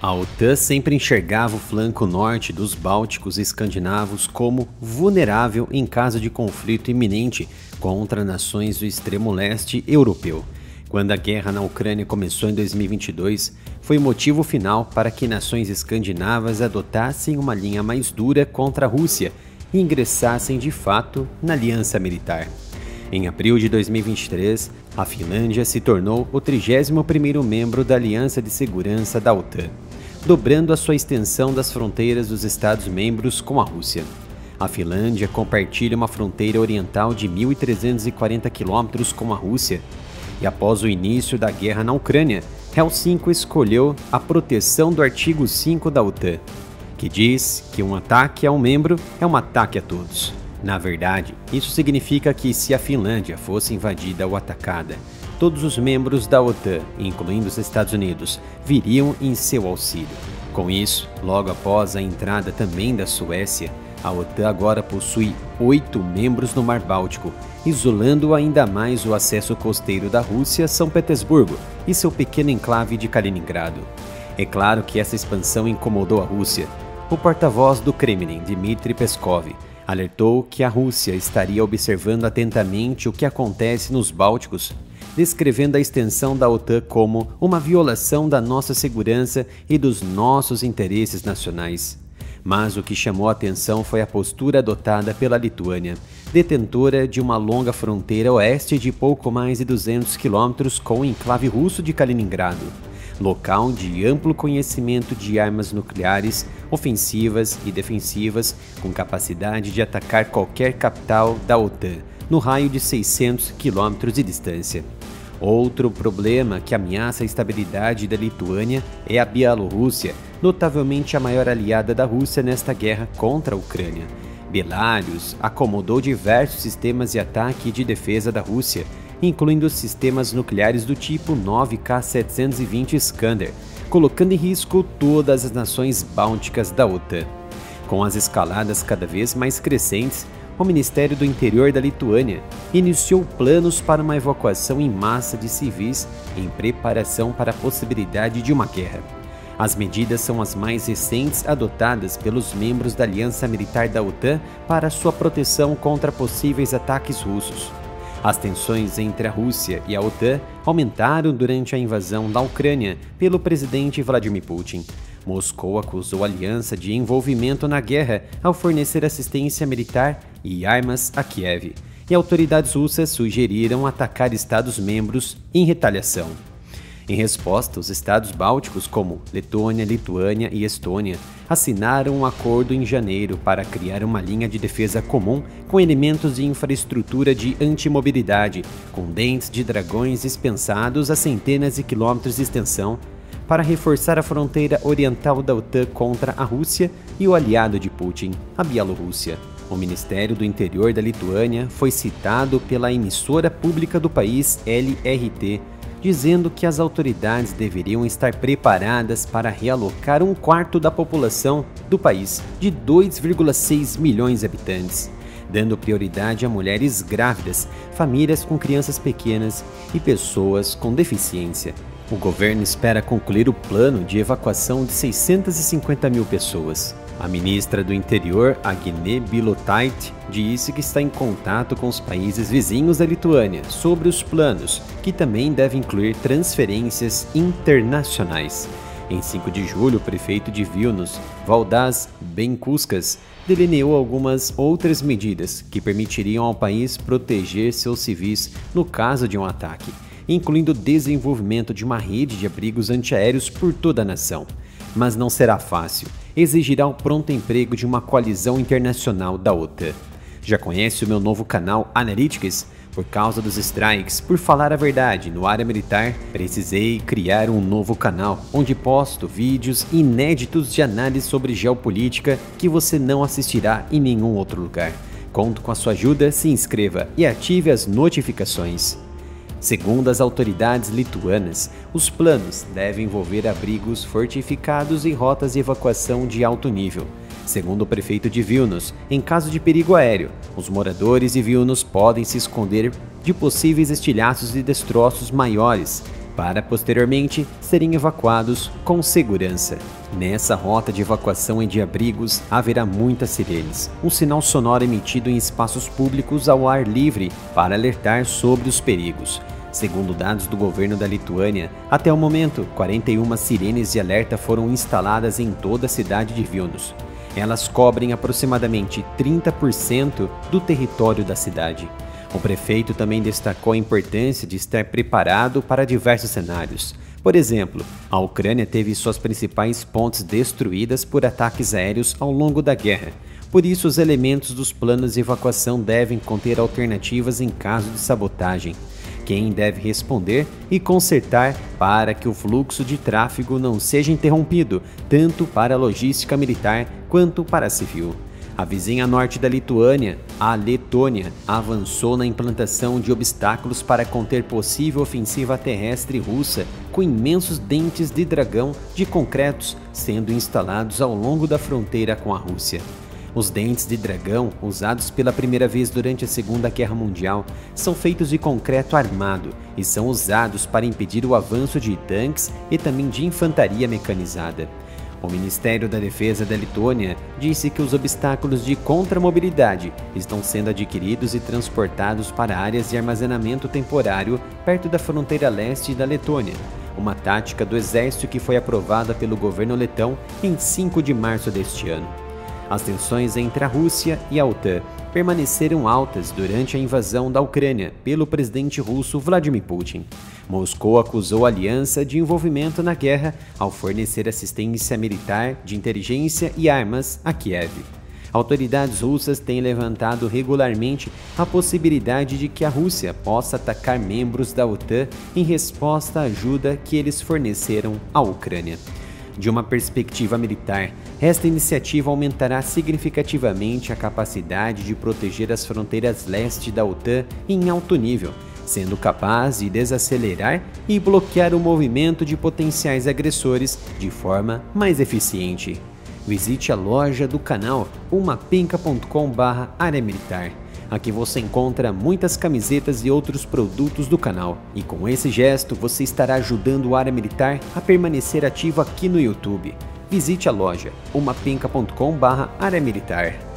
A OTAN sempre enxergava o flanco norte dos Bálticos e escandinavos como vulnerável em caso de conflito iminente contra nações do extremo leste europeu. Quando a guerra na Ucrânia começou em 2022, foi o motivo final para que nações escandinavas adotassem uma linha mais dura contra a Rússia e ingressassem de fato na aliança militar. Em abril de 2023, a Finlândia se tornou o 31º membro da Aliança de Segurança da OTAN, dobrando a sua extensão das fronteiras dos Estados-membros com a Rússia. A Finlândia compartilha uma fronteira oriental de 1.340 quilômetros com a Rússia, e após o início da guerra na Ucrânia, Helsinki escolheu a proteção do artigo 5 da OTAN, que diz que um ataque a um membro é um ataque a todos. Na verdade, isso significa que se a Finlândia fosse invadida ou atacada, todos os membros da OTAN, incluindo os Estados Unidos, viriam em seu auxílio. Com isso, logo após a entrada também da Suécia, a OTAN agora possui 8 membros no Mar Báltico, isolando ainda mais o acesso costeiro da Rússia a São Petersburgo e seu pequeno enclave de Kaliningrado. É claro que essa expansão incomodou a Rússia. O porta-voz do Kremlin, Dmitry Peskov, alertou que a Rússia estaria observando atentamente o que acontece nos Bálticos, descrevendo a extensão da OTAN como uma violação da nossa segurança e dos nossos interesses nacionais. Mas o que chamou a atenção foi a postura adotada pela Lituânia, detentora de uma longa fronteira oeste de pouco mais de 200 quilômetros com o enclave russo de Kaliningrado, local de amplo conhecimento de armas nucleares, ofensivas e defensivas, com capacidade de atacar qualquer capital da OTAN, no raio de 600 quilômetros de distância. Outro problema que ameaça a estabilidade da Lituânia é a Bielorrússia, notavelmente a maior aliada da Rússia nesta guerra contra a Ucrânia. Belarus acomodou diversos sistemas de ataque e de defesa da Rússia, incluindo sistemas nucleares do tipo 9K720 Iskander, colocando em risco todas as nações bálticas da OTAN. Com as escaladas cada vez mais crescentes, o Ministério do Interior da Lituânia iniciou planos para uma evacuação em massa de civis em preparação para a possibilidade de uma guerra. As medidas são as mais recentes adotadas pelos membros da Aliança Militar da OTAN para sua proteção contra possíveis ataques russos. As tensões entre a Rússia e a OTAN aumentaram durante a invasão da Ucrânia pelo presidente Vladimir Putin. Moscou acusou a aliança de envolvimento na guerra ao fornecer assistência militar e armas a Kiev, e autoridades russas sugeriram atacar Estados-membros em retaliação. Em resposta, os estados bálticos como Letônia, Lituânia e Estônia assinaram um acordo em janeiro para criar uma linha de defesa comum com elementos de infraestrutura de antimobilidade, com dentes de dragões dispensados a centenas de quilômetros de extensão, para reforçar a fronteira oriental da OTAN contra a Rússia e o aliado de Putin, a Bielorrússia. O Ministério do Interior da Lituânia foi citado pela emissora pública do país LRT, dizendo que as autoridades deveriam estar preparadas para realocar um quarto da população do país, de 2,6 milhões de habitantes, dando prioridade a mulheres grávidas, famílias com crianças pequenas e pessoas com deficiência. O governo espera concluir o plano de evacuação de 650 mil pessoas. A ministra do Interior, Agnė Bilotaitė, disse que está em contato com os países vizinhos da Lituânia sobre os planos, que também devem incluir transferências internacionais. Em 5 de julho, o prefeito de Vilnius, Valdas Benkunskas, delineou algumas outras medidas que permitiriam ao país proteger seus civis no caso de um ataque, incluindo o desenvolvimento de uma rede de abrigos antiaéreos por toda a nação. Mas não será fácil, exigirá o pronto emprego de uma coalizão internacional da OTAN. Já conhece o meu novo canal Analytics? Por causa dos strikes, por falar a verdade, no área militar, precisei criar um novo canal, onde posto vídeos inéditos de análise sobre geopolítica que você não assistirá em nenhum outro lugar. Conto com a sua ajuda, se inscreva e ative as notificações. Segundo as autoridades lituanas, os planos devem envolver abrigos fortificados e rotas de evacuação de alto nível. Segundo o prefeito de Vilnius, em caso de perigo aéreo, os moradores de Vilnius podem se esconder de possíveis estilhaços e destroços maiores, para posteriormente serem evacuados com segurança. Nessa rota de evacuação e de abrigos haverá muitas sirenes, um sinal sonoro emitido em espaços públicos ao ar livre para alertar sobre os perigos. Segundo dados do governo da Lituânia, até o momento, 41 sirenes de alerta foram instaladas em toda a cidade de Vilnius. Elas cobrem aproximadamente 30% do território da cidade. O prefeito também destacou a importância de estar preparado para diversos cenários. Por exemplo, a Ucrânia teve suas principais pontes destruídas por ataques aéreos ao longo da guerra. Por isso, os elementos dos planos de evacuação devem conter alternativas em caso de sabotagem. Quem deve responder e consertar para que o fluxo de tráfego não seja interrompido, tanto para a logística militar quanto para a civil. A vizinha norte da Lituânia, a Letônia, avançou na implantação de obstáculos para conter possível ofensiva terrestre russa, com imensos dentes de dragão de concretos sendo instalados ao longo da fronteira com a Rússia. Os dentes de dragão, usados pela primeira vez durante a Segunda Guerra Mundial, são feitos de concreto armado e são usados para impedir o avanço de tanques e também de infantaria mecanizada. O Ministério da Defesa da Letônia disse que os obstáculos de contramobilidade estão sendo adquiridos e transportados para áreas de armazenamento temporário perto da fronteira leste da Letônia, uma tática do exército que foi aprovada pelo governo letão em 5 de março deste ano. As tensões entre a Rússia e a OTAN permaneceram altas durante a invasão da Ucrânia pelo presidente russo Vladimir Putin. Moscou acusou a aliança de envolvimento na guerra ao fornecer assistência militar, de inteligência e armas a Kiev. Autoridades russas têm levantado regularmente a possibilidade de que a Rússia possa atacar membros da OTAN em resposta à ajuda que eles forneceram à Ucrânia. De uma perspectiva militar, esta iniciativa aumentará significativamente a capacidade de proteger as fronteiras leste da OTAN em alto nível, sendo capaz de desacelerar e bloquear o movimento de potenciais agressores de forma mais eficiente. Visite a loja do canal umapenca.com/área militar. Aqui você encontra muitas camisetas e outros produtos do canal. E com esse gesto você estará ajudando o Área Militar a permanecer ativo aqui no YouTube. Visite a loja umapenca.com/área militar.